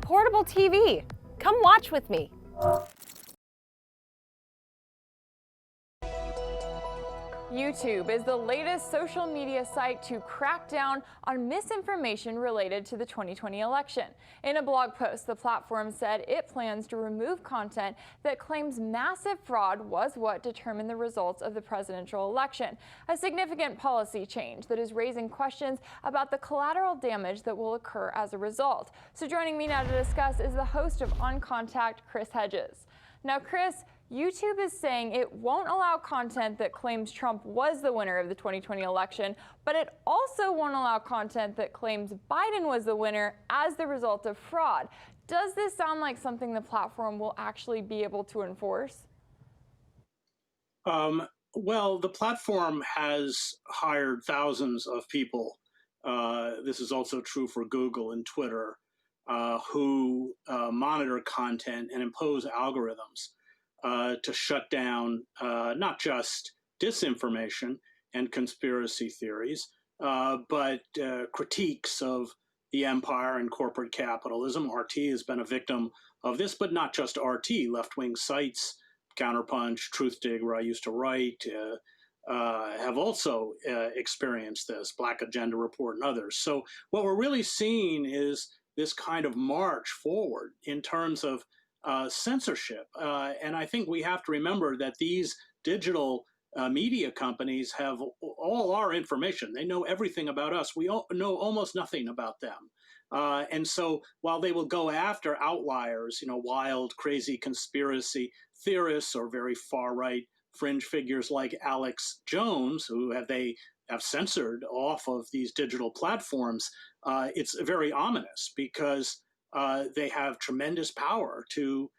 Portable TV. Come watch with me. YouTube is the latest social media site to crack down on misinformation related to the 2020 election. In a blog post, the platform said it plans to remove content that claims massive fraud was what determined the results of the presidential election, a significant policy change that is raising questions about the collateral damage that will occur as a result. So joining me now to discuss is the host of On Contact, Chris Hedges. Now, Chris, YouTube is saying it won't allow content that claims Trump was the winner of the 2020 election, but it also won't allow content that claims Biden was the winner as the result of fraud. Does this sound like something the platform will actually be able to enforce? Well, the platform has hired thousands of people. This is also true for Google and Twitter, who monitor content and impose algorithms to shut down not just disinformation and conspiracy theories, but critiques of the empire and corporate capitalism. RT has been a victim of this, but not just RT. Left-wing sites, Counterpunch, Truthdig, where I used to write, have also experienced this, Black Agenda Report and others. So what we're really seeing is this kind of march forward in terms of censorship. And I think we have to remember that these digital media companies have all our information. They know everything about us. We know almost nothing about them. And so while they will go after outliers, wild, crazy conspiracy theorists or very far-right fringe figures like Alex Jones, who they have censored off of these digital platforms, it's very ominous because they have tremendous power to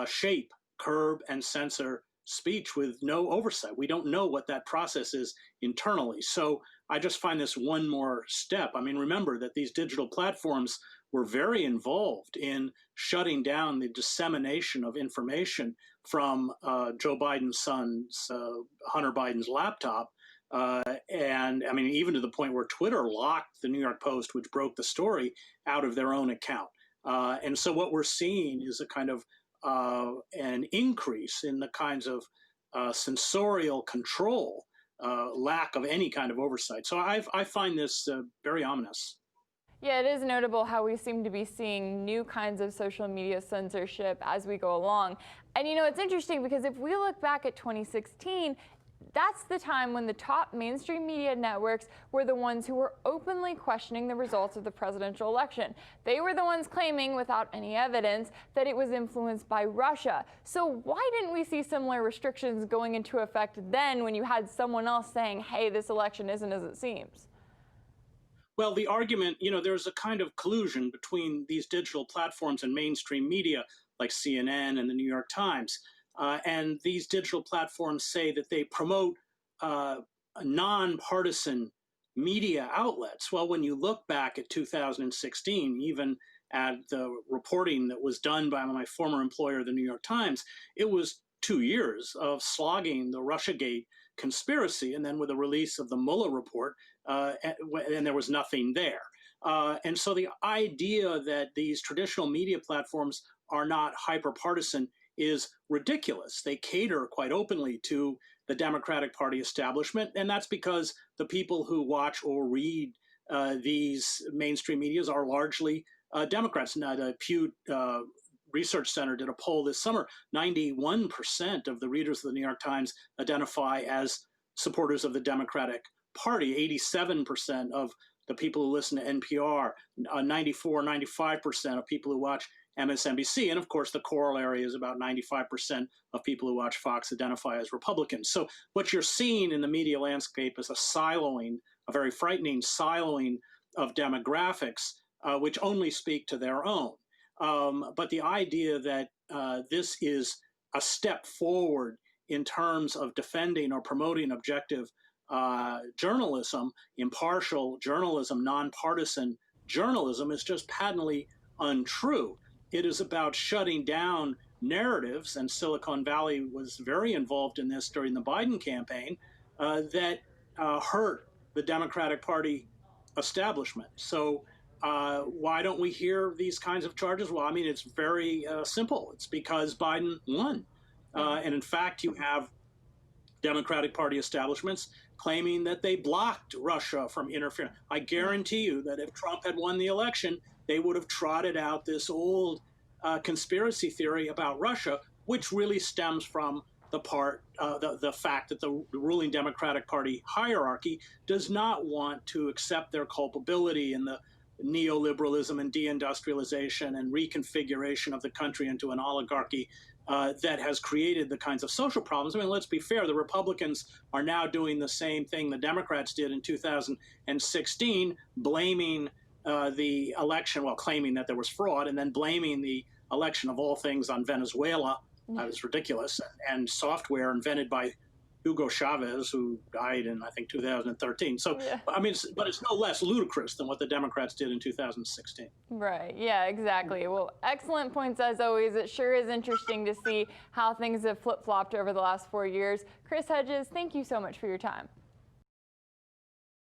shape, curb, and censor speech with no oversight. We don't know what that process is internally. So I just find this one more step. I mean, remember that these digital platforms were very involved in shutting down the dissemination of information from Joe Biden's son's, Hunter Biden's laptop. And I mean, even to the point where Twitter locked the New York Post, which broke the story, out of their own account. And so what we're seeing is a kind of an increase in the kinds of censorial control, lack of any kind of oversight. So I find this very ominous. Yeah, it is notable how we seem to be seeing new kinds of social media censorship as we go along. And it's interesting because if we look back at 2016, that's the time when the top mainstream media networks were the ones who were openly questioning the results of the presidential election. They were the ones claiming, without any evidence, that it was influenced by Russia. So why didn't we see similar restrictions going into effect then when you had someone else saying, hey, this election isn't as it seems? Well, the argument, there's a kind of collusion between these digital platforms and mainstream media like CNN and the New York Times. And these digital platforms say that they promote nonpartisan media outlets. Well, when you look back at 2016, even at the reporting that was done by my former employer, the New York Times, it was 2 years of slogging the Russiagate conspiracy, and then with the release of the Mueller report, and there was nothing there. And so the idea that these traditional media platforms are not hyper-partisan is ridiculous. They cater quite openly to the Democratic Party establishment, and that's because the people who watch or read these mainstream medias are largely Democrats. Now, the Pew Research Center did a poll this summer. 91% of the readers of the New York Times identify as supporters of the Democratic Party. 87% of the people who listen to NPR, 95% of people who watch MSNBC, and of course the corollary is about 95% of people who watch Fox identify as Republicans. So what you're seeing in the media landscape is a siloing, a very frightening siloing of demographics, which only speak to their own. But the idea that this is a step forward in terms of defending or promoting objective journalism, impartial journalism, nonpartisan journalism is just patently untrue. It is about shutting down narratives, and Silicon Valley was very involved in this during the Biden campaign, that hurt the Democratic Party establishment. So Why don't we hear these kinds of charges? Well, I mean, it's very simple. It's because Biden won. And in fact, you have Democratic Party establishments claiming that they blocked Russia from interfering. I guarantee you that if Trump had won the election, they would have trotted out this old conspiracy theory about Russia, which really stems from the fact that the ruling Democratic Party hierarchy does not want to accept their culpability in the neoliberalism and deindustrialization and reconfiguration of the country into an oligarchy that has created the kinds of social problems. I mean, let's be fair. The Republicans are now doing the same thing the Democrats did in 2016, blaming the election, well, claiming that there was fraud, and then blaming the election of all things on Venezuela. That was ridiculous. And software invented by Hugo Chavez, who died in, I think, 2013. So, I mean, but it's no less ludicrous than what the Democrats did in 2016. Right. Yeah, exactly. Well, excellent points as always. It sure is interesting to see how things have flip-flopped over the last 4 years. Chris Hedges, thank you so much for your time.